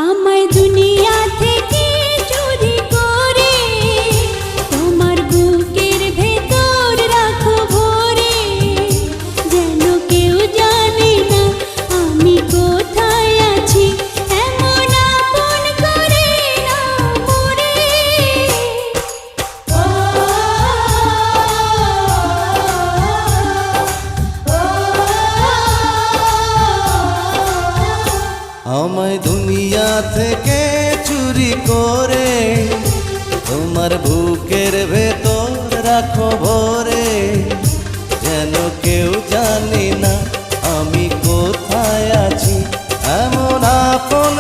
আমায় দুনিয়া থেকে চুরি করে তোমার বুকের ভেতর রাখো ভরে, যেন কেউ জানে না আমি কোথায় আছি, এমন আপন করে না মোরে। আমায় দুনিয়া থেকে চুরি করে তোমার বুকের ভেতর রাখো ভরে, যেন কেউ জানে না আমি কোথায় আছি, এমন আপন